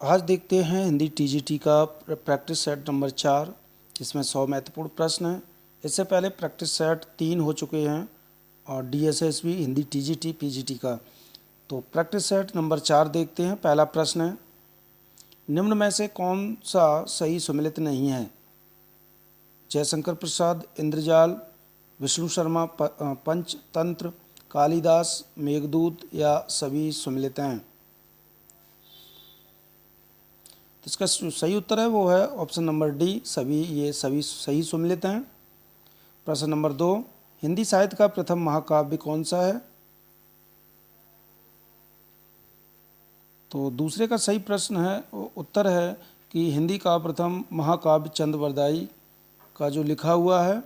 आज देखते हैं हिंदी टीजीटी का प्रैक्टिस सेट नंबर 4, जिसमें 100 महत्वपूर्ण प्रश्न हैं। इससे पहले प्रैक्टिस सेट 3 हो चुके हैं और डीएसएसबी हिंदी टीजीटी पीजीटी का। तो प्रैक्टिस सेट नंबर 4 देखते हैं। पहला प्रश्न है, निम्न में से कौन सा सही सुमेलित नहीं है? जयशंकर प्रसाद, इंद्रजाल, विष्णु शर्मा, पंचतंत्र, कालिदास, मेघदूत या सभी सुमेलित हैं? तो इसका सही उत्तर है वो है ऑप्शन नंबर डी, सभी। ये सभी सही सुमेलित हैं। प्रश्न नंबर 2, हिंदी साहित्य का प्रथम महाकाव्य कौन सा है? तो दूसरे का सही प्रश्न है, उत्तर है कि हिंदी का प्रथम महाकाव्य चंद्रवरदाई का जो लिखा हुआ है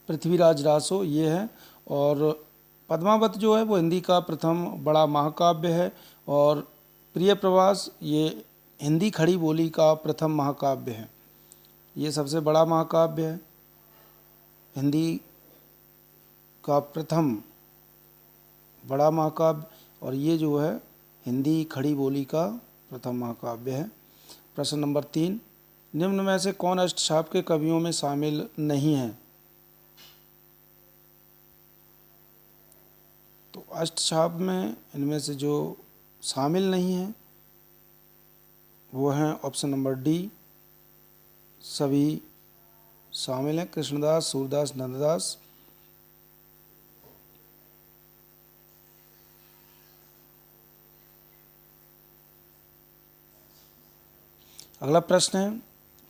पृथ्वीराज रासो, ये है। और पद्मावत जो है वो हिंदी का प्रथम बड़ा महाकाव्य है। और प्रिय प्रवास ये हिंदी खड़ी बोली का प्रथम महाकाव्य है। ये सबसे बड़ा महाकाव्य है, हिंदी का प्रथम बड़ा महाकाव्य, और ये जो है हिंदी खड़ी बोली का प्रथम महाकाव्य है। प्रश्न नंबर 3, निम्न में से कौन अष्टछाप के कवियों में शामिल नहीं है? तो अष्टछाप में इनमें से जो शामिल नहीं है वो हैं ऑप्शन नंबर डी, सभी शामिल हैं। कृष्णदास, सूरदास, नंददास। अगला प्रश्न है,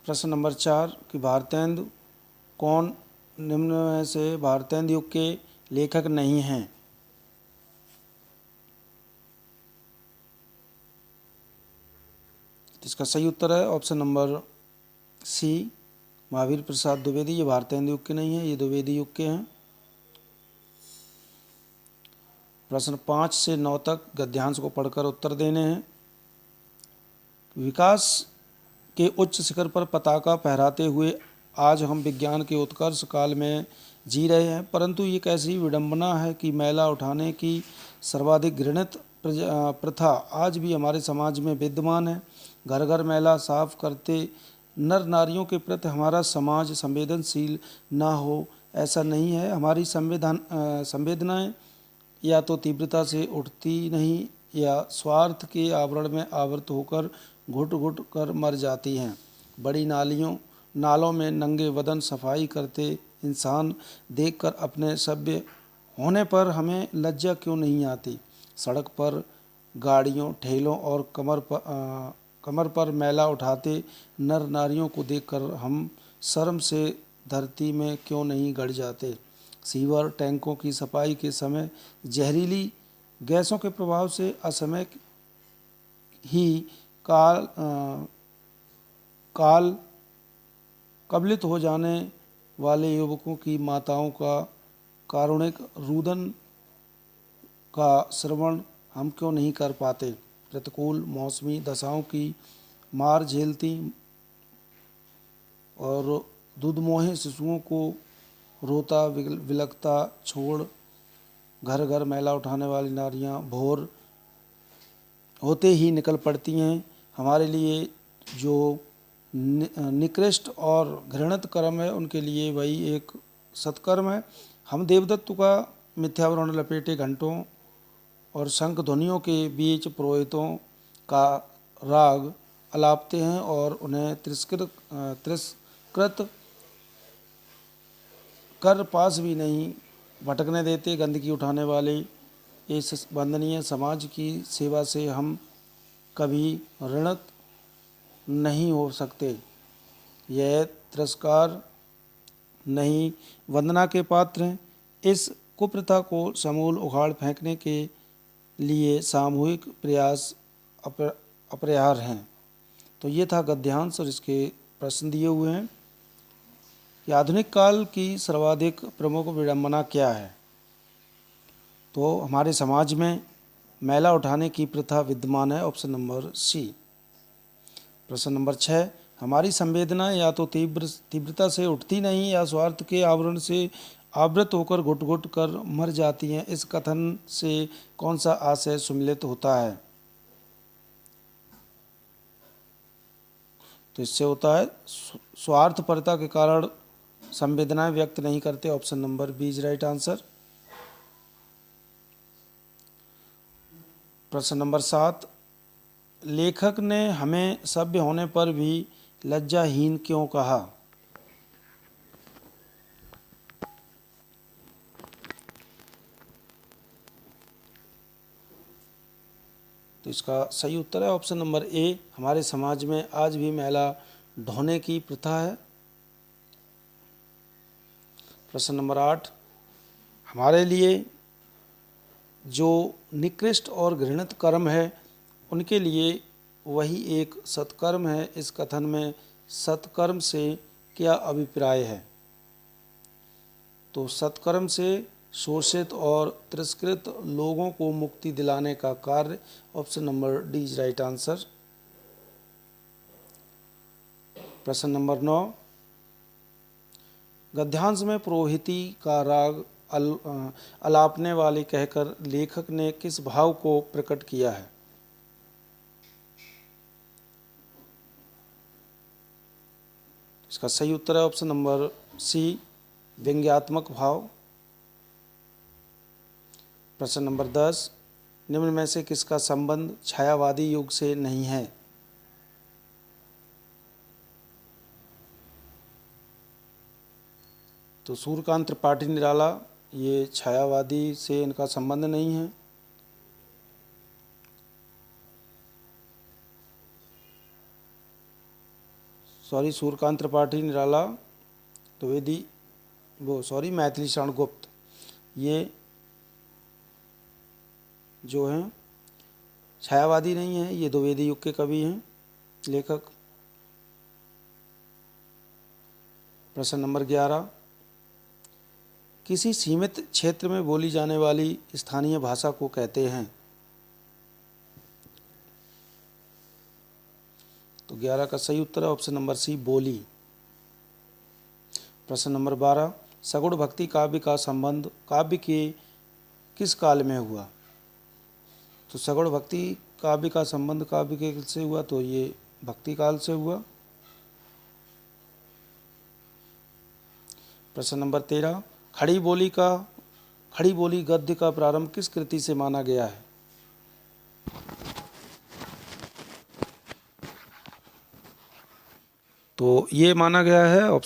प्रश्न नंबर 4 कि भारतेंदु कौन निम्न में से भारतेंदु युग के लेखक नहीं हैं? इसका सही उत्तर है ऑप्शन नंबर सी, महावीर प्रसाद द्विवेदी। ये भारतेंदु युग के नहीं है, ये द्विवेदी युग के हैं। प्रश्न 5 से 9 तक गद्यांश को पढ़कर उत्तर देने हैं। विकास के उच्च शिखर पर पताका फहराते हुए आज हम विज्ञान के उत्कर्ष काल में जी रहे हैं, परंतु ये कैसी विडंबना है कि मैला उठाने की सर्वाधिक घृणित प्रथा आज भी हमारे समाज में विद्यमान है। घर घर मैला साफ करते नर नारियों के प्रति हमारा समाज संवेदनशील ना हो, ऐसा नहीं है। हमारी संवेदनाएं या तो तीव्रता से उठती नहीं या स्वार्थ के आवरण में आवृत होकर घुट घुट कर मर जाती हैं। बड़ी नालों में नंगे बदन सफाई करते इंसान देखकर अपने सभ्य होने पर हमें लज्जा क्यों नहीं आती? सड़क पर गाड़ियों, ठेलों और कमर पर मैला उठाते नर नारियों को देखकर हम शर्म से धरती में क्यों नहीं गड़ जाते? सीवर टैंकों की सफाई के समय जहरीली गैसों के प्रभाव से असमय ही काल कबलित हो जाने वाले युवकों की माताओं का कारुणिक रुदन का श्रवण हम क्यों नहीं कर पाते? प्रतिकूल मौसमी दशाओं की मार झेलती और दुधमोहे शिशुओं को रोता विलकता छोड़ घर घर मैला उठाने वाली नारियां भोर होते ही निकल पड़ती हैं। हमारे लिए जो निकृष्ट और घृणित कर्म है उनके लिए वही एक सत्कर्म है। हम देवदत्त का मिथ्यावरण लपेटे घंटों और शंख ध्वनियों के बीच पुरोहितों का राग अलापते हैं और उन्हें तिरस्कृत कर पास भी नहीं भटकने देते। गंदगी उठाने वाले इस वंदनीय समाज की सेवा से हम कभी ऋणत नहीं हो सकते। यह तिरस्कार नहीं वंदना के पात्र हैं। इस कुप्रथा को समूल उखाड़ फेंकने के लिए सामूहिक प्रयास अपरिहार्य हैं। तो ये था गद्यांश और इसके प्रश्न दिए हुए हैं कि आधुनिक काल की सर्वाधिक प्रमुख विडंबना क्या है? तो हमारे समाज में मैला उठाने की प्रथा विद्यमान है, ऑप्शन नंबर सी। प्रश्न नंबर 6, हमारी संवेदना या तो तीव्रता से उठती नहीं या स्वार्थ के आवरण से आवृत होकर घुट घुट कर मर जाती हैं। इस कथन से कौन सा आशय सुमिलित होता है? तो इससे होता है स्वार्थपरता के कारण संवेदनाएं व्यक्त नहीं करते। Option number B is right answer. प्रश्न नंबर 7, लेखक ने हमें सभ्य होने पर भी लज्जाहीन क्यों कहा? तो इसका सही उत्तर है ऑप्शन नंबर ए। हमारे समाज में आज भी महिला ढोने की प्रथा है। प्रश्न नंबर 8, हमारे लिए जो निकृष्ट और घृणित कर्म है उनके लिए वही एक सत्कर्म है। इस कथन में सत्कर्म से क्या अभिप्राय है? तो सत्कर्म से शोषित और तिरस्कृत लोगों को मुक्ति दिलाने का कार्य। Option number D is right answer. प्रश्न नंबर 9, गद्यांश में पुरोहिती का राग अलापने वाले कहकर लेखक ने किस भाव को प्रकट किया है? इसका सही उत्तर है ऑप्शन नंबर सी, व्यंग्यात्मक भाव। प्रश्न नंबर 10, निम्न में से किसका संबंध छायावादी युग से नहीं है? तो सूर्यकांत त्रिपाठी निराला, ये छायावादी से इनका संबंध नहीं है। सूर्यकांत त्रिपाठी निराला द्विवेदी मैथिली शरण गुप्त, ये जो हैं छायावादी नहीं हैं, ये द्विवेदी युग के कवि हैं, लेखक। प्रश्न नंबर 11, किसी सीमित क्षेत्र में बोली जाने वाली स्थानीय भाषा को कहते हैं? तो 11 का सही उत्तर है ऑप्शन नंबर सी, बोली। प्रश्न नंबर 12, सगुण भक्ति काव्य का संबंध काव्य के किस काल में हुआ? तो सगुण भक्ति काव्य का संबंध काव्य के से हुआ, तो ये भक्ति काल से हुआ। प्रश्न नंबर 13, खड़ी बोली गद्य का प्रारंभ किस कृति से माना गया है? तो ये माना गया है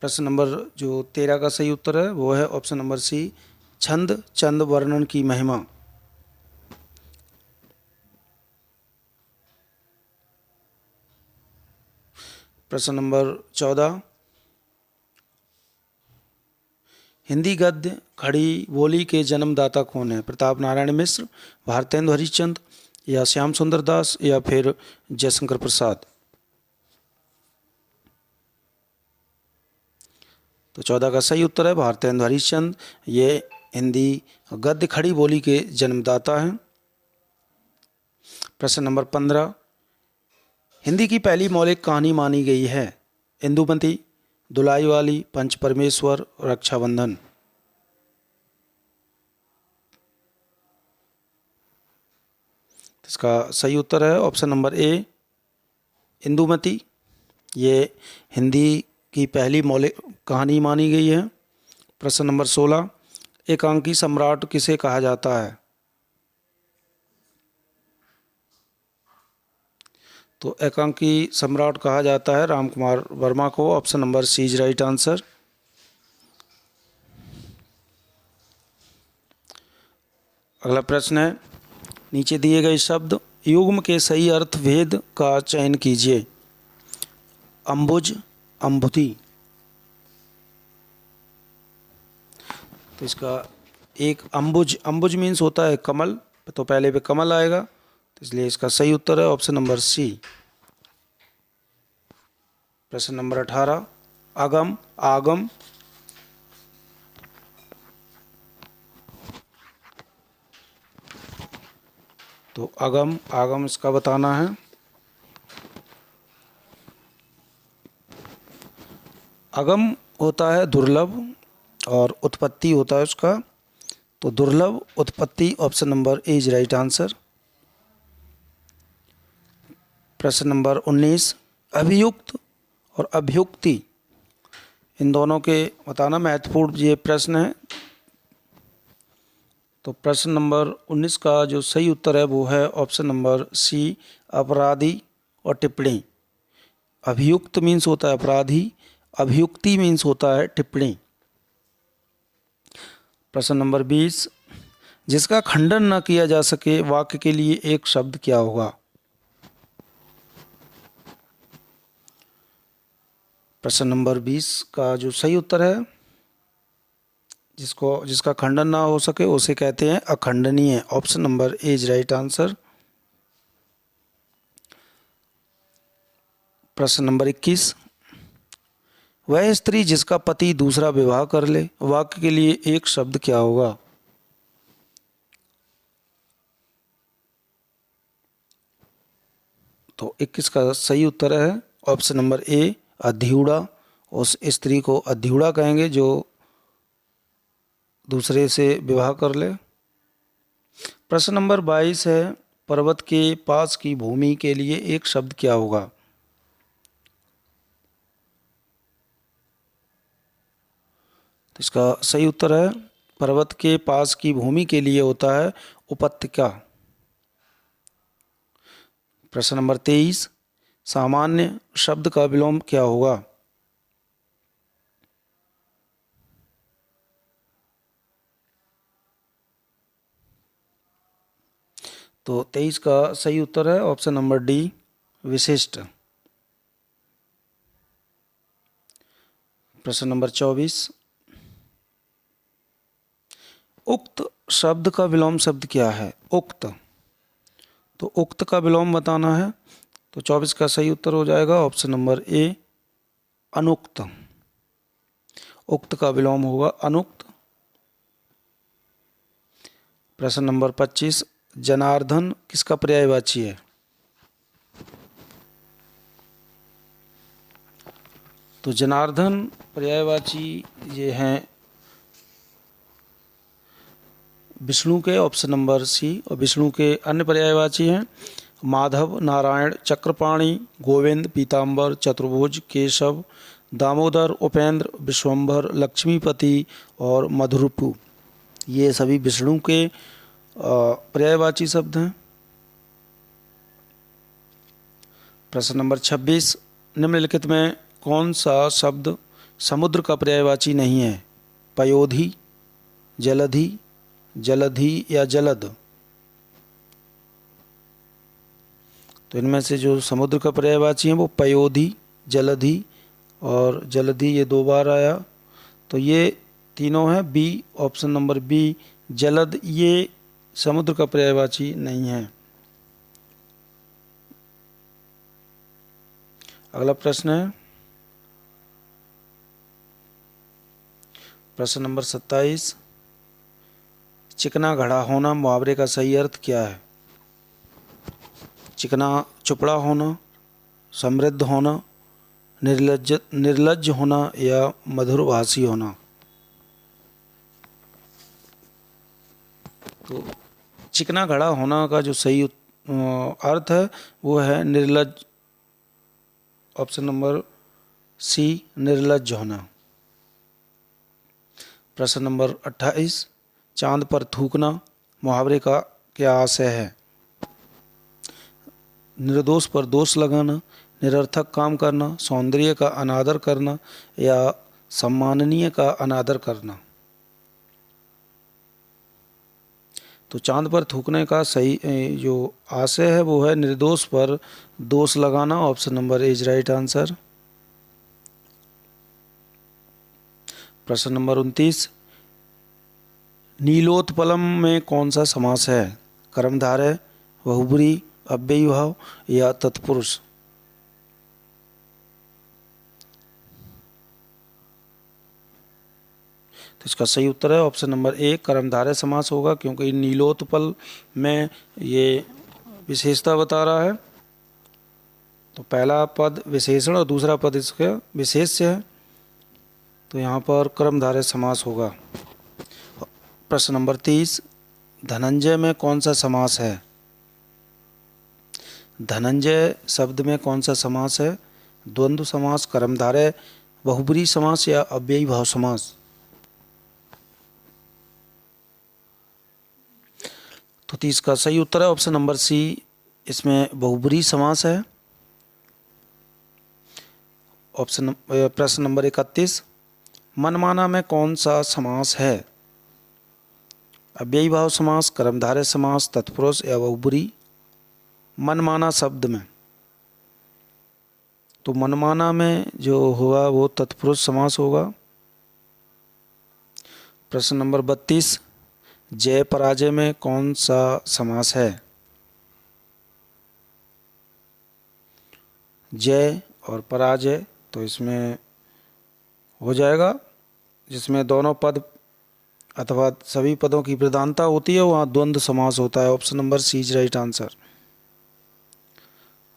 प्रश्न नंबर जो 13 का सही उत्तर है वो है ऑप्शन नंबर सी, छंद चंद वर्णन की महिमा। प्रश्न नंबर 14, हिंदी गद्य खड़ी बोली के जन्मदाता कौन है? प्रताप नारायण मिश्र, भारतेंदु हरिश्चंद्र, या श्याम सुंदर दास, या फिर जयशंकर प्रसाद? तो 14 का सही उत्तर है भारतेंदु हरिश्चंद्र, ये हिंदी गद्य खड़ी बोली के जन्मदाता हैं। प्रश्न नंबर 15, हिंदी की पहली मौलिक कहानी मानी गई है? इंदुमती, दुलाई वाली, पंच परमेश्वर, रक्षाबंधन? इसका सही उत्तर है ऑप्शन नंबर ए, इंदुमती, ये हिंदी की पहली मौलिक कहानी मानी गई है। प्रश्न नंबर 16, एकांकी सम्राट किसे कहा जाता है? तो एकांकी सम्राट कहा जाता है रामकुमार वर्मा को। Option number C is right answer. अगला प्रश्न है, नीचे दिए गए शब्द युग्म के सही अर्थ भेद का चयन कीजिए। अम्बुज, अम्बुति। तो इसका एक अम्बुज मीन्स होता है कमल, तो पहले पे कमल आएगा, तो इसलिए इसका सही उत्तर है ऑप्शन नंबर सी। प्रश्न नंबर 18, अगम, आगम। तो अगम आगम इसका बताना है। अगम होता है दुर्लभ और उत्पत्ति होता है उसका, तो दुर्लभ उत्पत्ति option number A is right answer. प्रश्न नंबर 19, अभियुक्त और अभियुक्ति इन दोनों के बताना, महत्वपूर्ण ये प्रश्न है। तो प्रश्न नंबर 19 का जो सही उत्तर है वो है ऑप्शन नंबर सी, अपराधी और टिप्पणी। अभियुक्त मीन्स होता है अपराधी, अभियुक्ति मीन्स होता है टिप्पणी। प्रश्न नंबर 20, जिसका खंडन न किया जा सके वाक्य के लिए एक शब्द क्या होगा? प्रश्न नंबर 20 का जो सही उत्तर है, जिसका खंडन ना हो सके उसे कहते हैं अखंडनीय। Option number A is right answer. प्रश्न नंबर 21, वह स्त्री जिसका पति दूसरा विवाह कर ले वाक्य के लिए एक शब्द क्या होगा? तो 21 का सही उत्तर है ऑप्शन नंबर ए, अध्युड़ा। उस स्त्री को अध्युड़ा कहेंगे जो दूसरे से विवाह कर ले। प्रश्न नंबर 22 है, पर्वत के पास की भूमि के लिए एक शब्द क्या होगा? तो इसका सही उत्तर है, पर्वत के पास की भूमि के लिए होता है उपत्यका। प्रश्न नंबर 23, सामान्य शब्द का विलोम क्या होगा? तो 23 का सही उत्तर है ऑप्शन नंबर डी, विशिष्ट। प्रश्न नंबर 24, उक्त शब्द का विलोम शब्द क्या है? उक्त, तो उक्त का विलोम बताना है। तो 24 का सही उत्तर हो जाएगा ऑप्शन नंबर ए, अनुक्त। उक्त का विलोम होगा अनुक्त। प्रश्न नंबर 25, जनार्दन किसका पर्यायवाची है? तो जनार्दन पर्यायवाची ये हैं विष्णु के, ऑप्शन नंबर सी। और विष्णु के अन्य पर्यायवाची हैं माधव, नारायण, चक्रपाणि, गोविंद, पीताम्बर, चतुर्भुज, केशव, दामोदर, उपेंद्र, विश्वंभर, लक्ष्मीपति और मधुरपु। ये सभी विष्णु के पर्यायवाची शब्द हैं। प्रश्न नंबर 26, निम्नलिखित में कौन सा शब्द समुद्र का पर्यायवाची नहीं है? पयोधी, जलधि, जलधि या जलद। तो इनमें से जो समुद्र का पर्यायवाची है वो पयोधी, जलधि और जलधि, ये 2 बार आया। तो ये तीनों हैं बी, ऑप्शन नंबर बी, जलद, ये समुद्र का पर्यायवाची नहीं है। अगला प्रश्न है प्रश्न नंबर 27, चिकना घड़ा होना मुहावरे का सही अर्थ क्या है? चिकना चुपड़ा होना, समृद्ध होना, निर्लज्ज होना या मधुरभाषी होना। तो चिकना घड़ा होना का जो सही अर्थ है वो है निर्लज्ज। ऑप्शन नंबर सी, निर्लज्ज होना। प्रश्न नंबर 28, चांद पर थूकना मुहावरे का क्या आशय है? निर्दोष पर दोष लगाना, निरर्थक काम करना, सौंदर्य का अनादर करना या सम्माननीय का अनादर करना। तो चांद पर थूकने का सही जो आशय है वो है निर्दोष पर दोष लगाना। Option number A is right answer. प्रश्न नंबर 29, नीलोत्पलम में कौन सा समास है? कर्मधारय, बहुब्री, अव्ययीभाव या तत्पुरुष। तो इसका सही उत्तर है ऑप्शन नंबर ए, कर्मधारय समास होगा, क्योंकि नीलोत्पल में ये विशेषता बता रहा है। तो पहला पद विशेषण और दूसरा पद इसका विशेष्य है, तो यहाँ पर कर्मधारय समास होगा। प्रश्न नंबर 30, धनंजय में कौन सा समास है? धनंजय शब्द में कौन सा समास है? द्वंद्व समास, कर्मधारय, बहुब्रीहि समास या अव्ययी भाव समास? तो 30 का सही उत्तर है ऑप्शन नंबर सी, इसमें बहुब्रीहि समास है। प्रश्न नंबर 31, मनमाना में कौन सा समास है? अव्ययी भाव समास, कर्मधारय समास, तत्पुरुष या बहुब्रीहि? मनमाना शब्द में, तो मनमाना में जो होगा वो तत्पुरुष समास होगा। प्रश्न नंबर 32, जय पराजय में कौन सा समास है? जय और पराजय, तो इसमें हो जाएगा जिसमें दोनों पद अथवा सभी पदों की प्रधानता होती है वहाँ द्वंद्व समास होता है। Option number C is right answer.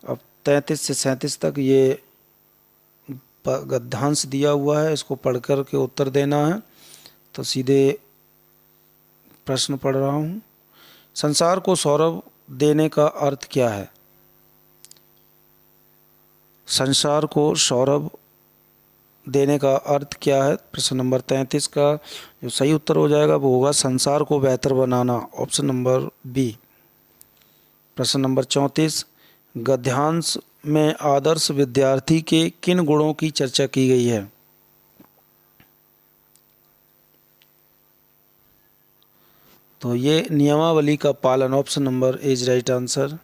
अब 33 से 37 तक ये गद्यांश दिया हुआ है, इसको पढ़ कर के उत्तर देना है। तो सीधे प्रश्न पढ़ रहा हूँ। संसार को सौरभ देने का अर्थ क्या है? संसार को सौरभ देने का अर्थ क्या है? प्रश्न नंबर 33 का जो सही उत्तर हो जाएगा वो होगा संसार को बेहतर बनाना, ऑप्शन नंबर बी। प्रश्न नंबर 34, गद्यांश में आदर्श विद्यार्थी के किन गुणों की चर्चा की गई है? तो ये नियमावली का पालन, option number A is right answer.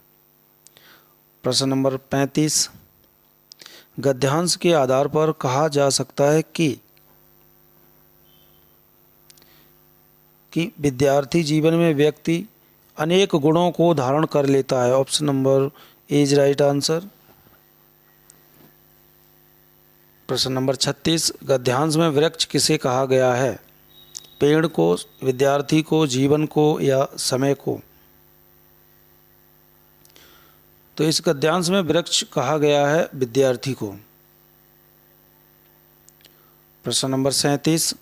प्रश्न नंबर 35, गद्यांश के आधार पर कहा जा सकता है कि विद्यार्थी जीवन में व्यक्ति अनेक गुणों को धारण कर लेता है, option number A is right answer. प्रश्न नंबर 36, गद्यांश में वृक्ष किसे कहा गया है? पेड़ को, विद्यार्थी को, जीवन को या समय को? तो इस गद्यांश में वृक्ष कहा गया है विद्यार्थी को। प्रश्न नंबर 37,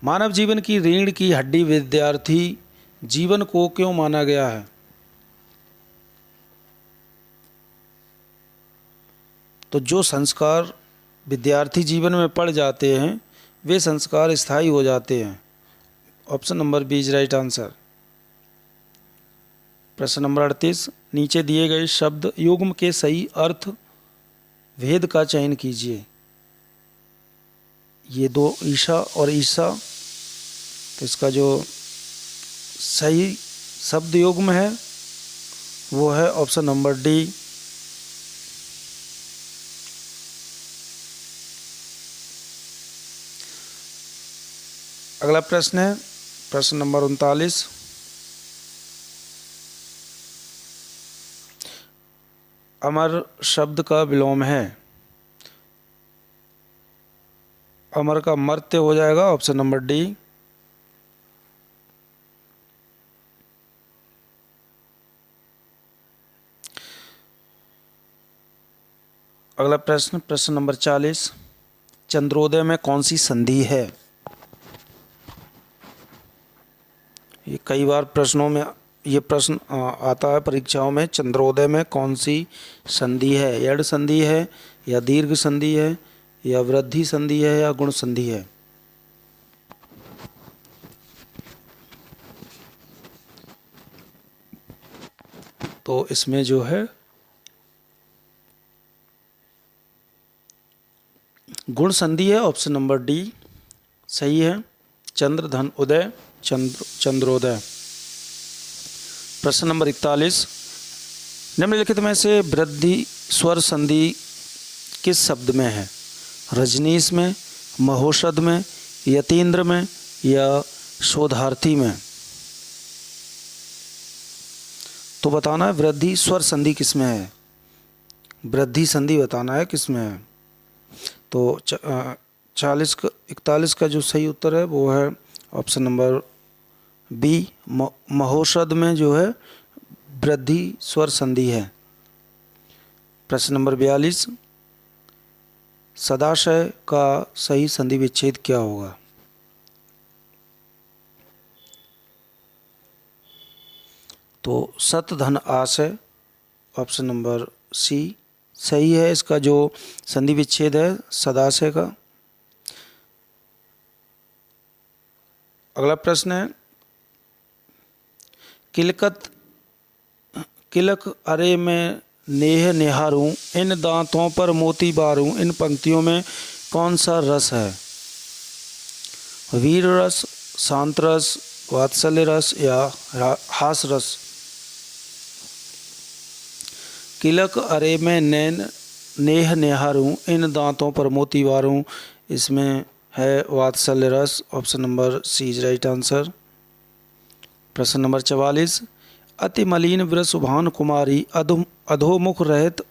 मानव जीवन की रीढ़ की हड्डी विद्यार्थी जीवन को क्यों माना गया है? तो जो संस्कार विद्यार्थी जीवन में पड़ जाते हैं वे संस्कार स्थायी हो जाते हैं, option number B is right answer. प्रश्न नंबर 38, नीचे दिए गए शब्द युग्म के सही अर्थ भेद का चयन कीजिए। ये दो ईशा और ईसा, तो इसका जो सही शब्द युग्म है वो है ऑप्शन नंबर डी। अगला प्रश्न है प्रश्न नंबर 39, अमर शब्द का विलोम है। अमर का मर्त्य हो जाएगा, ऑप्शन नंबर डी। अगला प्रश्न प्रश्न नंबर 40, चंद्रोदय में कौन सी संधि है? ये कई बार प्रश्नों में ये प्रश्न आता है परीक्षाओं में, चंद्रोदय में कौन सी संधि है? यड़ संधि है या दीर्घ संधि है या वृद्धि संधि है या गुण संधि है? तो इसमें जो है गुण संधि है, ऑप्शन नंबर डी सही है। चंद्र धन उदय, चंद्रोदय। प्रश्न नंबर 41, निम्नलिखित में से वृद्धि स्वर संधि किस शब्द में है? रजनीश में, महोषध में, यतीन्द्र में या शोधार्थी में? तो बताना है वृद्धि स्वर संधि किस में है, वृद्धि संधि बताना है किस में है। तो 41 का जो सही उत्तर है वो है ऑप्शन नंबर बी, महोषध में जो है वृद्धि स्वर संधि है। प्रश्न नंबर 42, सदाशय का सही संधि विच्छेद क्या होगा? तो सत धन आशय, ऑप्शन नंबर सी सही है। इसका जो संधि विच्छेद है सदाशय का। अगला प्रश्न है किलक अरे में नेह निहारूं, इन दांतों पर मोती बारूं, इन पंक्तियों में कौन सा रस है? वीर रस, शांत रस, वात्सल्य रस या हास रस? किलक अरे में नेह निहारूं, इन दांतों पर मोती बारूं, इसमें है वात्सल्य रस। Option number C is right answer. प्रश्न नंबर 44 अति मलिन वृषभान कुमारी अधोमुख रहित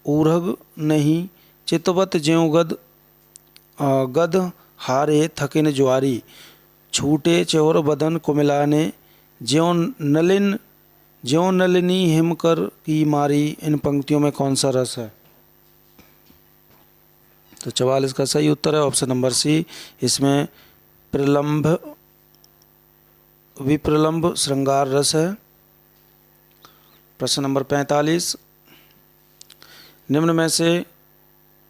ऊरग नहीं, चितवत ज्यों गद हारे थकिन ज्वारी, छूटे चौर बदन कुमिलाने, ज्यों नलिनी हिमकर की मारी, इन पंक्तियों में कौन सा रस है? तो 44 का सही उत्तर है ऑप्शन नंबर सी। इसमें विप्रलंब श्रृंगार रस है। प्रश्न नंबर 45 निम्न में से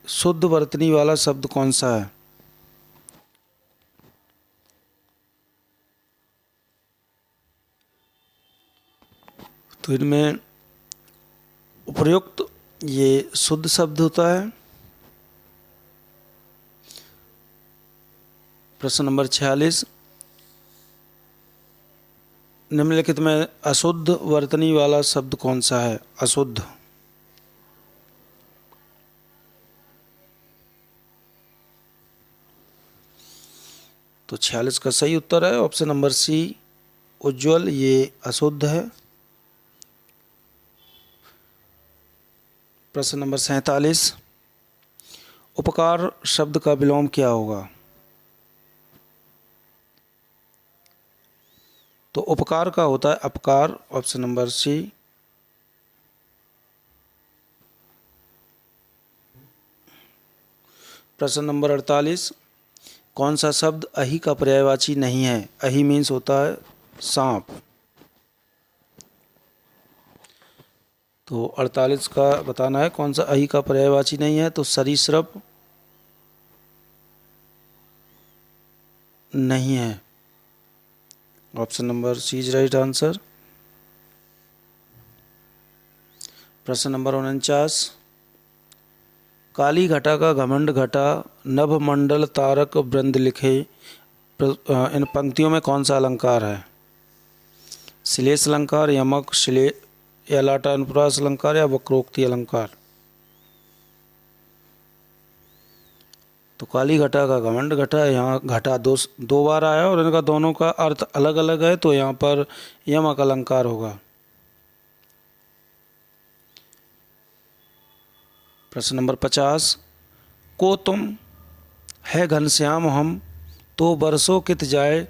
शुद्ध वर्तनी वाला शब्द कौन सा है? तो इनमें उपयुक्त ये शुद्ध शब्द होता है। प्रश्न नंबर 46 निम्नलिखित में अशुद्ध वर्तनी वाला शब्द कौन सा है? अशुद्ध। तो 46 का सही उत्तर है ऑप्शन नंबर सी उज्ज्वल, ये अशुद्ध है। प्रश्न नंबर 47 उपकार शब्द का विलोम क्या होगा? तो उपकार का होता है अपकार। ऑप्शन नंबर सी। प्रश्न नंबर 48 कौन सा शब्द अहि का पर्यायवाची नहीं है? अहि मीन्स होता है सांप। तो 48 का बताना है कौन सा अहि का पर्यायवाची नहीं है। तो सरीसृप नहीं है। Option number C is right answer. प्रश्न नंबर 49 काली घटा का घमंड घटा, नभ मंडल तारक वृंद लिखे, इन पंक्तियों में कौन सा अलंकार है? श्लेष अलंकार, यमक, या लाटा अनुप्रास अलंकार या वक्रोक्ति अलंकार? तो काली घटा का घमंड घटा, यहाँ घटा दो बार आया और इनका दोनों का अर्थ अलग अलग है, तो यहाँ पर यमक अलंकार होगा। प्रश्न नंबर 50 को तुम है घनश्याम हम, तो बरसों कित जाए,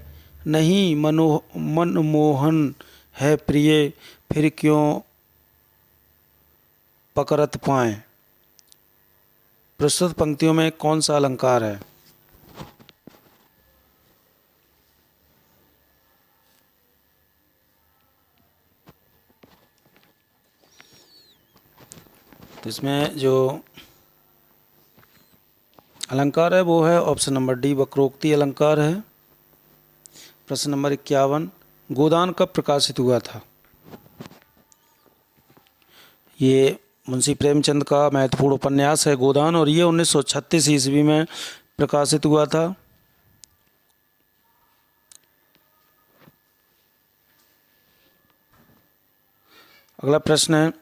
नहीं मनमोहन है प्रिय, फिर क्यों पकड़त पाएं, प्रस्तुत पंक्तियों में कौन सा अलंकार है? तो इसमें जो अलंकार है वो है ऑप्शन नंबर डी वक्रोक्ति अलंकार है। प्रश्न नंबर 51 गोदान कब प्रकाशित हुआ था? ये मुंशी प्रेमचंद का महत्वपूर्ण उपन्यास है गोदान, और ये 1936 ईस्वी में प्रकाशित हुआ था। अगला प्रश्न है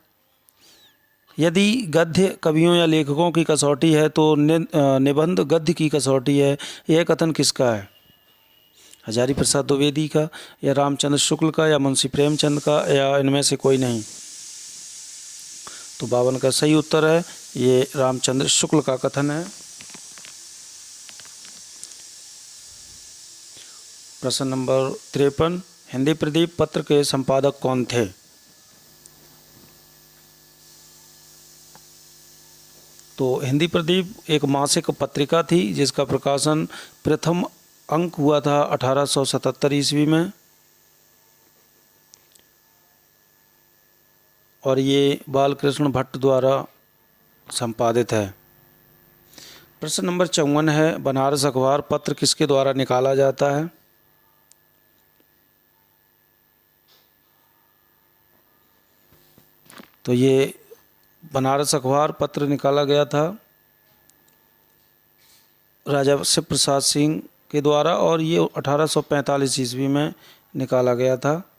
यदि गद्य कवियों या लेखकों की कसौटी है तो निबंध गद्य की कसौटी है, यह कथन किसका है? हजारी प्रसाद द्विवेदी का, या रामचंद्र शुक्ल का, या मुंशी प्रेमचंद का, या इनमें से कोई नहीं? तो 52 का सही उत्तर है ये रामचंद्र शुक्ल का कथन है। प्रश्न नंबर 53 हिंदी प्रदीप पत्र के संपादक कौन थे? तो हिंदी प्रदीप एक मासिक पत्रिका थी जिसका प्रकाशन प्रथम अंक हुआ था 1877 ईस्वी में, और ये बालकृष्ण भट्ट द्वारा संपादित है। प्रश्न नंबर 54 है, बनारस अखबार पत्र किसके द्वारा निकाला जाता है? तो ये बनारस अखबार पत्र निकाला गया था राजा शिव प्रसाद सिंह के द्वारा और ये 1845 ईस्वी में निकाला गया था।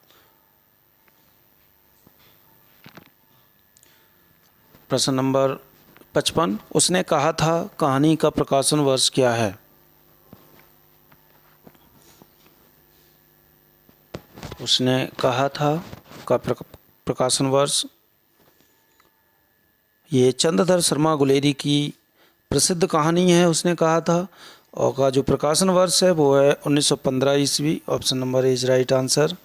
प्रश्न नंबर 55, उसने कहा था कहानी का प्रकाशन वर्ष क्या है? उसने कहा था का प्रकाशन वर्ष, ये चंद्रधर शर्मा गुलेरी की प्रसिद्ध कहानी है। उसने कहा था और का जो प्रकाशन वर्ष है वो है 1915 ईस्वी। Option number is right answer.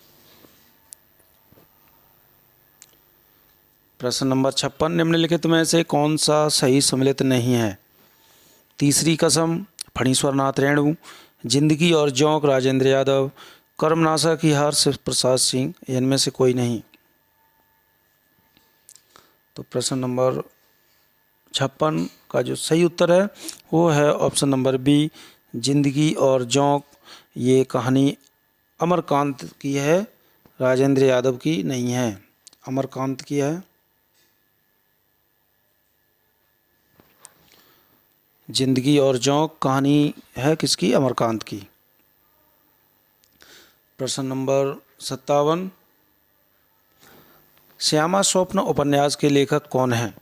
प्रश्न नंबर 56, निम्नलिखित में से कौन सा सही सम्मिलित नहीं है? तीसरी कसम, फणीश्वर नाथ रेणु, जिंदगी और जोंक राजेंद्र यादव, कर्मनाशा की हार शिव प्रसाद सिंह, इनमें से कोई नहीं। तो प्रश्न नंबर 56 का जो सही उत्तर है वो है ऑप्शन नंबर बी, जिंदगी और जोंक। ये कहानी अमरकांत की है, राजेंद्र यादव की नहीं है, अमरकांत की है। जिंदगी और जोंक कहानी है किसकी? अमरकांत की। प्रश्न नंबर 57, श्यामा स्वप्न उपन्यास के लेखक कौन हैं?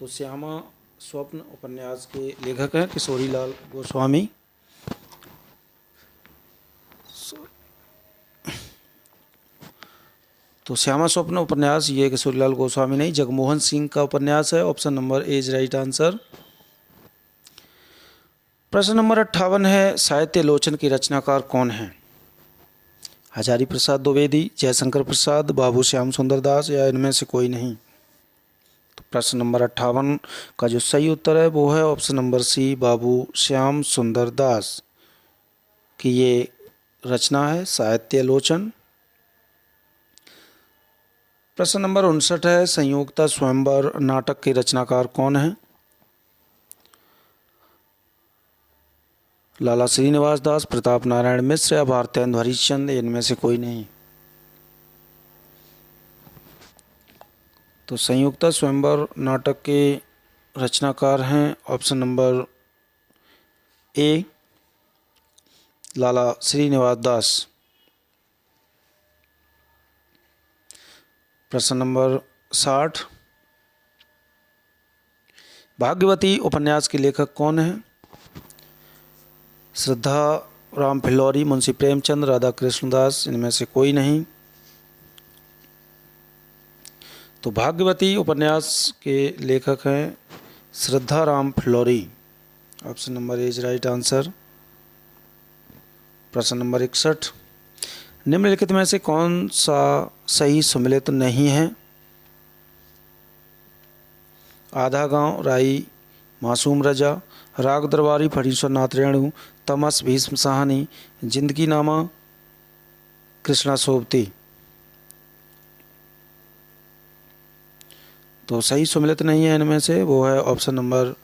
तो श्यामा स्वप्न उपन्यास के लेखक हैं किशोरीलाल गोस्वामी। तो श्यामा स्वप्न उपन्यास ये किशोरीलाल गोस्वामी नहीं, जगमोहन सिंह का उपन्यास है। Option number A is right answer. प्रश्न नंबर 58 है, साहित्य लोचन की रचनाकार कौन है? हजारी प्रसाद द्विवेदी, जयशंकर प्रसाद, बाबू श्याम सुंदर दास या इनमें से कोई नहीं। तो प्रश्न नंबर 58 का जो सही उत्तर है वो है ऑप्शन नंबर सी, बाबू श्याम सुंदर दास की ये रचना है साहित्य लोचन। प्रश्न नंबर 59 है, संयोगता स्वयंवर नाटक के रचनाकार कौन है? लाला श्रीनिवास दास, प्रताप नारायण मिश्र या भारतेंदु हरिश्चंद्र, इनमें से कोई नहीं। तो संयुक्ता स्वयंवर नाटक के रचनाकार हैं ऑप्शन नंबर ए, लाला श्रीनिवास दास। प्रश्न नंबर 60, भाग्यवती उपन्यास के लेखक कौन है? श्रद्धा राम फिल्लौरी, मुंशी प्रेमचंद, राधा कृष्णदास, इनमें से कोई नहीं। तो भाग्यवती उपन्यास के लेखक हैं Shraddha Ram Phillauri. Option number A is right answer. प्रश्न नंबर 61, निम्नलिखित में से कौन सा सही सम्मिलित नहीं है? आधा गांव, राई मासूम रजा, राग दरबारी फणीश्वर नाथ रेणु, तमस भीष्म साहनी, जिंदगी नामा कृष्णा सोबती। तो सही सम्मिलित नहीं है इनमें से, वो है ऑप्शन नंबर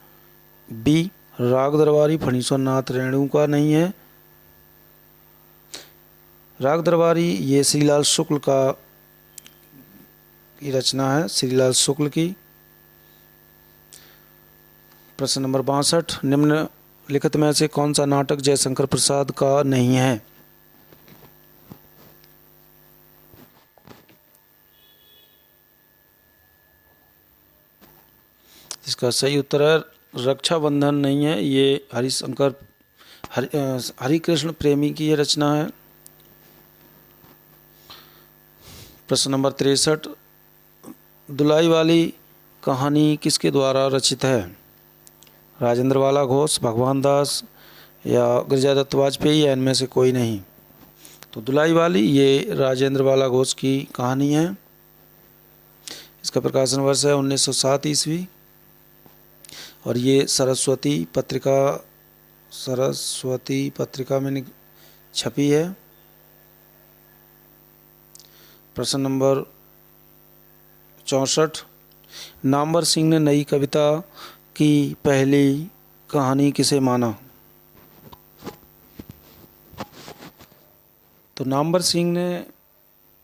बी, राग दरबारी फणीश्वर नाथ रेणु का नहीं है। राग दरबारी ये श्रीलाल शुक्ल की रचना है, श्रीलाल शुक्ल की। प्रश्न नंबर 62, निम्नलिखित में से कौन सा नाटक जयशंकर प्रसाद का नहीं है? इसका सही उत्तर है रक्षाबंधन नहीं है, ये हरिकृष्ण प्रेमी की ये रचना है। प्रश्न नंबर 63, दुलाई वाली कहानी किसके द्वारा रचित है? राजेंद्र वाला घोष, भगवान दास या गिरिजादत्त वाजपेयी या इनमें से कोई नहीं। तो दुलाई वाली ये राजेंद्र वाला घोष की कहानी है। इसका प्रकाशन वर्ष है 1907 ईस्वी। और ये सरस्वती पत्रिका में छपी है। प्रश्न नंबर 64, नामवर सिंह ने नई कविता की पहली कहानी किसे माना? तो नामवर सिंह ने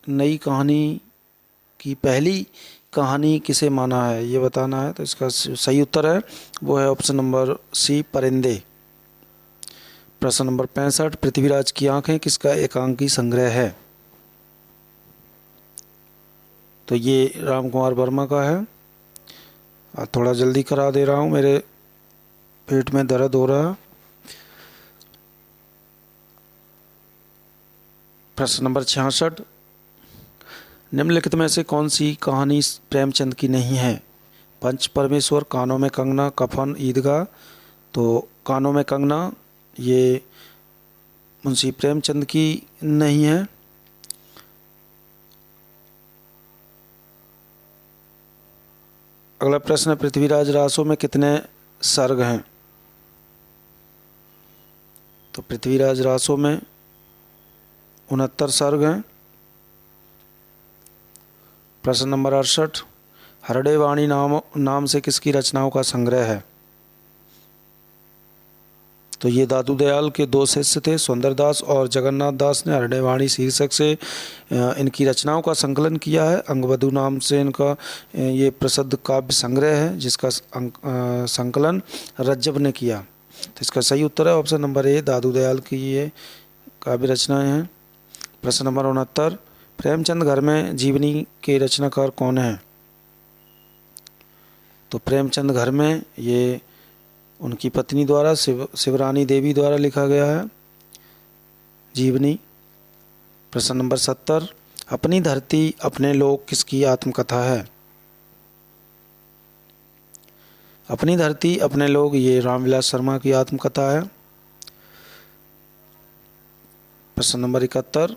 नई कहानी की पहली कहानी किसे माना है, ये बताना है। तो इसका सही उत्तर है वो है ऑप्शन नंबर सी, परिंदे। प्रश्न नंबर 65, पृथ्वीराज की आंखें किसका एकांकी संग्रह है? तो ये राम कुमार वर्मा का है। थोड़ा जल्दी करा दे रहा हूँ, मेरे पेट में दर्द हो रहा है। प्रश्न नंबर 66, निम्नलिखित में से कौन सी कहानी प्रेमचंद की नहीं है? पंच परमेश्वर, कानों में कंगना, कफन, ईदगाह। तो कानों में कंगना ये मुंशी प्रेमचंद की नहीं है। अगला प्रश्न है, पृथ्वीराज रासो में कितने सर्ग हैं? तो पृथ्वीराज रासो में 69 सर्ग हैं। प्रश्न नंबर 68, हरड़े वाणी नाम से किसकी रचनाओं का संग्रह है? तो ये दादू दयाल के दो शिष्य थे, सुंदरदास और जगन्नाथ दास ने हरड़े वाणी शीर्षक से इनकी रचनाओं का संकलन किया है। अंगवधू नाम से इनका ये प्रसिद्ध काव्य संग्रह है, जिसका संकलन रज्जब ने किया। तो इसका सही उत्तर है ऑप्शन नंबर ए, दादू दयाल की ये काव्य रचनाएं हैं। प्रश्न नंबर 69, प्रेमचंद घर में जीवनी के रचनाकार कौन है? तो प्रेमचंद घर में ये उनकी पत्नी द्वारा शिवरानी देवी द्वारा लिखा गया है जीवनी। प्रश्न नंबर 70, अपनी धरती अपने लोग किसकी आत्मकथा है? अपनी धरती अपने लोग ये रामविलास शर्मा की आत्मकथा है। प्रश्न नंबर 71,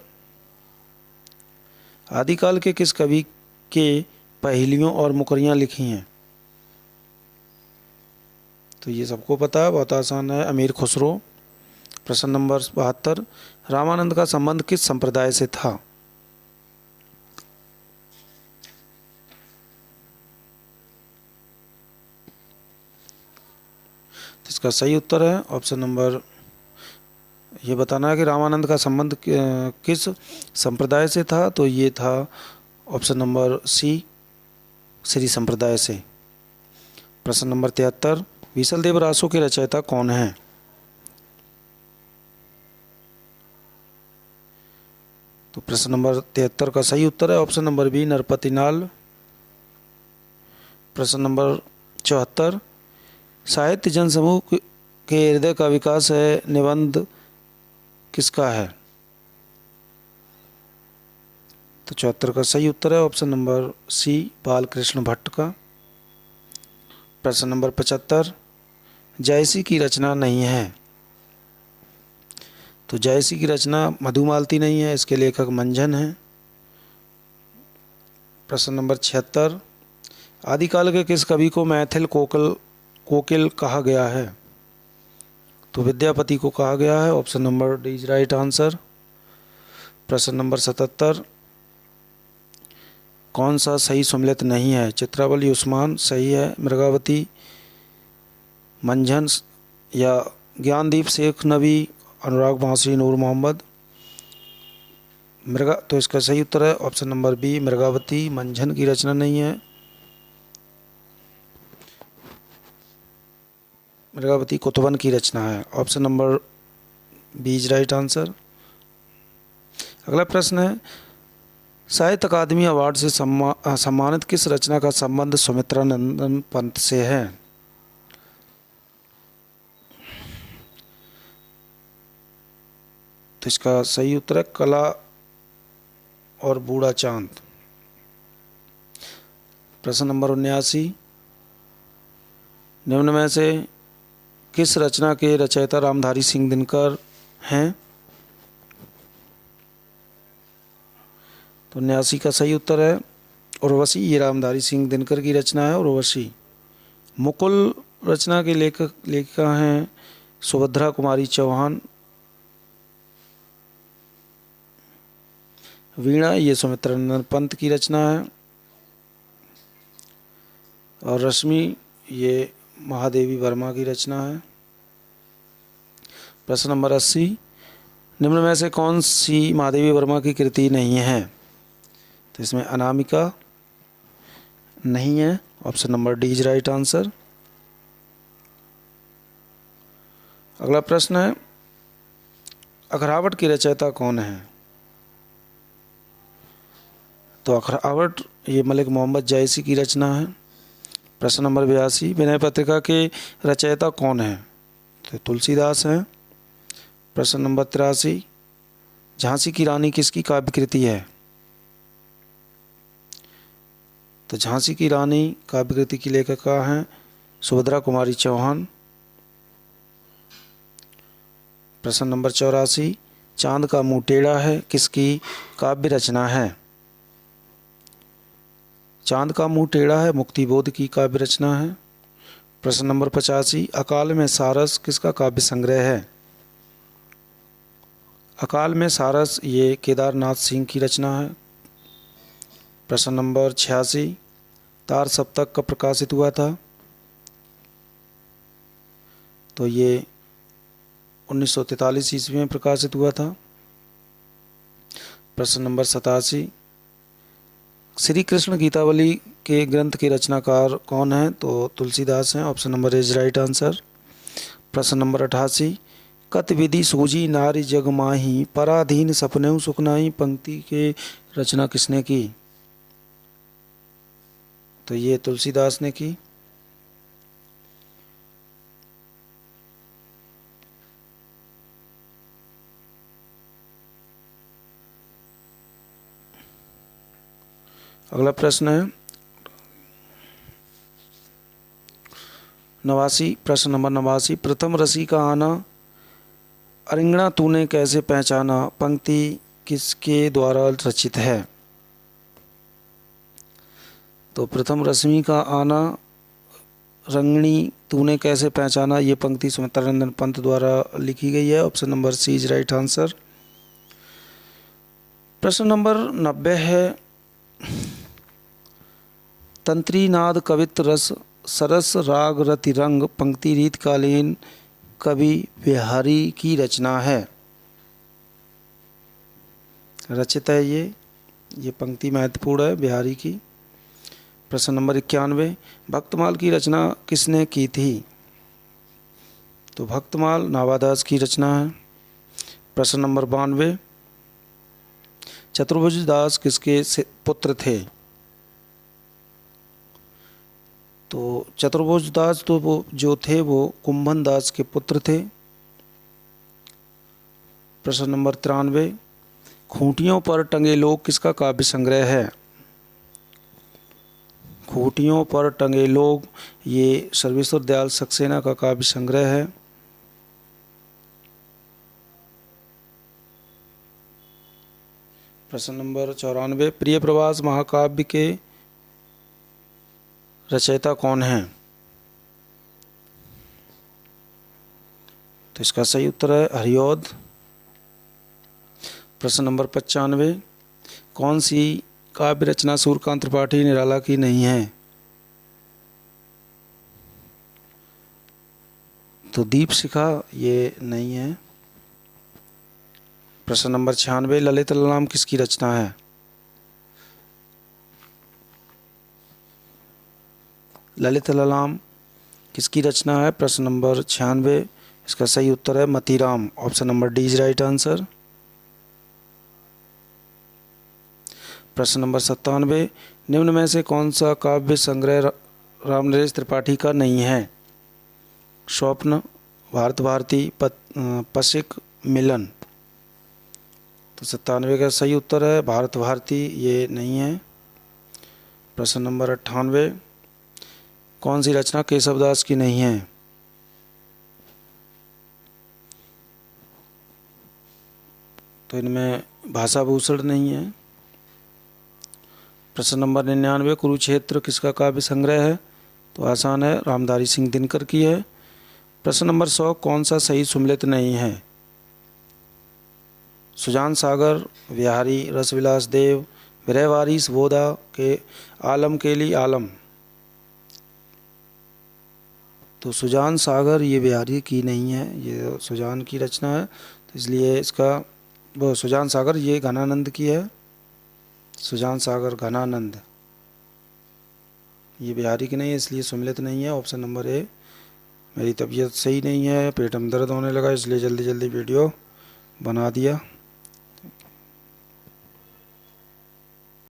आदिकाल के किस कवि के पहेलियों और मुकरियां लिखी हैं? तो ये सबको पता है, बहुत आसान है, अमीर खुसरो। प्रश्न नंबर 72, रामानंद का संबंध किस संप्रदाय से था? तो इसका सही उत्तर है ऑप्शन नंबर, ये बताना है कि रामानंद का संबंध किस संप्रदाय से था। तो ये था ऑप्शन नंबर सी, श्री संप्रदाय से। प्रश्न नंबर 73, बीसल देव रासो के रचयिता कौन हैं? तो प्रश्न नंबर 73 का सही उत्तर है ऑप्शन नंबर बी, नरपतिनाल। प्रश्न नंबर 74, साहित्य जनसमूह के हृदय का विकास है निबंध किसका है? तो 74 का सही उत्तर है option number C, Balkrishna Bhatt का। प्रश्न नंबर 75, जयसी की रचना नहीं है। तो जयसी की रचना मधुमालती नहीं है, इसके लेखक मंझन हैं। प्रश्न नंबर 76, आदिकाल के किस कवि को मैथिल कोकिल कहा गया है? तो विद्यापति को कहा गया है, option number D is right answer. प्रश्न नंबर 77, कौन सा सही सम्मिलित नहीं है? चित्रावली उस्मान सही है, मृगावती मंझन या ज्ञानदीप शेख नबी, अनुराग बांसुरी, नूर मोहम्मद। तो इसका सही उत्तर है option number B, Mrigavati Manjhan की रचना नहीं है, मृगावती कुतुबन की रचना है। Option number B is right answer. अगला प्रश्न है, साहित्य अकादमी अवार्ड से सम्मानित किस रचना का संबंध सुमित्रा नंदन पंत से है? तो इसका सही उत्तर है कला और बूढ़ा चांद। प्रश्न नंबर 79, निम्न में से किस रचना के रचयिता रामधारी सिंह दिनकर हैं? तो 79 का सही उत्तर है उर्वशी, ये रामधारी सिंह दिनकर की रचना है उर्वशी। मुकुल रचना के लेखिका हैं सुभद्रा कुमारी चौहान। वीणा ये सुमित्रा नंदन पंत की रचना है। और रश्मि ये महादेवी वर्मा की रचना है। प्रश्न नंबर 80, निम्न में से कौन सी महादेवी वर्मा की कृति नहीं है? तो इसमें अनामिका नहीं है, option number D is right answer. अगला प्रश्न है, अखरावट की रचयिता कौन है? तो अखरावट ये मलिक मोहम्मद जायसी की रचना है। प्रश्न नंबर 82, विनय पत्रिका के रचयिता कौन है? तो तुलसीदास हैं। प्रश्न नंबर 83, झांसी की रानी किसकी काव्य कृति है? तो झांसी की रानी काव्य कृति की लेखिका हैं सुभद्रा कुमारी चौहान। प्रश्न नंबर 84, चांद का मुंह टेढ़ा है किसकी काव्य रचना है? चांद का मुंह टेढ़ा है मुक्तिबोध की काव्य रचना है। प्रश्न नंबर 85, अकाल में सारस किसका काव्य संग्रह है? अकाल में सारस ये केदारनाथ सिंह की रचना है। प्रश्न नंबर 86, तार सप्तक कब प्रकाशित हुआ था? तो ये 1943 ईस्वी में प्रकाशित हुआ था। प्रश्न नंबर 87, श्री कृष्ण गीतावली के ग्रंथ के रचनाकार कौन है? तो तुलसीदास हैं, option number is right answer. प्रश्न नंबर 88, कत विधि सूझी नारी जग माही पराधीन सपनेऊ सुखनाई पंक्ति के रचना किसने की? तो ये तुलसीदास ने की। अगला प्रश्न है 89, प्रश्न नंबर 89, प्रथम रसी का आना अरिंगणा तूने कैसे पहचाना पंक्ति किसके द्वारा रचित है? तो प्रथम रश्मि का आना रंगणी तूने कैसे पहचाना ये पंक्ति सुमित्रा नंदन पंत द्वारा लिखी गई है। Option number C is right answer. प्रश्न नंबर 90 है, तंत्री नाद कवित्त रस सरस राग रति रंग पंक्ति रीतकालीन कवि बिहारी की रचना है। रचित है ये पंक्ति महत्वपूर्ण है बिहारी की। प्रश्न नंबर 91, भक्तमाल की रचना किसने की थी? तो भक्तमाल नावादास की रचना है। प्रश्न नंबर 92, चतुर्भुज दास किसके पुत्र थे? तो चतुर्भुज दास तो वो जो थे वो कुंभन दास के पुत्र थे। प्रश्न नंबर 93, खूंटियों पर टंगे लोग किसका काव्य संग्रह है? खूंटियों पर टंगे लोग ये सर्वेश्वर दयाल सक्सेना का काव्य संग्रह है। प्रश्न नंबर 94, प्रिय प्रवास महाकाव्य के रचयिता कौन है? तो इसका सही उत्तर है हरिऔध। प्रश्न नंबर 95, कौन सी काव्य रचना सूर्यकांत त्रिपाठी निराला की नहीं है? तो दीप शिखा ये नहीं है। प्रश्न नंबर 96, ललित ललाम किसकी रचना है? ललित ललाम किसकी रचना है? प्रश्न नंबर 96, इसका सही उत्तर है Matiram. Option number D is right answer. प्रश्न नंबर 97, निम्न में से कौन सा काव्य संग्रह रामनरेश त्रिपाठी का नहीं है? स्वप्न, भारत भारती, पशिक, मिलन। तो 97 का सही उत्तर है भारत भारती, ये नहीं है। प्रश्न नंबर 98, कौन सी रचना केशवदास की नहीं है? तो इनमें भाषाभूषण नहीं है। प्रश्न नंबर 99, कुरुक्षेत्र किसका काव्य संग्रह है? तो आसान है, रामधारी सिंह दिनकर की है। प्रश्न नंबर 100, कौन सा सही सुमेलित नहीं है? सुजान सागर, बिहारी, रसविलास देव, विरहवारिस, बोधा के आलम केली आलम। तो सुजान सागर ये बिहारी की नहीं है, ये सुजान की रचना है, तो इसलिए इसका वो सुजान सागर ये घनानंद की है। सुजान सागर घनानंद ये बिहारी की नहीं है, इसलिए सुमेलित नहीं है। ऑप्शन नंबर ए। मेरी तबीयत सही नहीं है, पेट में दर्द होने लगा, इसलिए जल्दी जल्दी वीडियो बना दिया।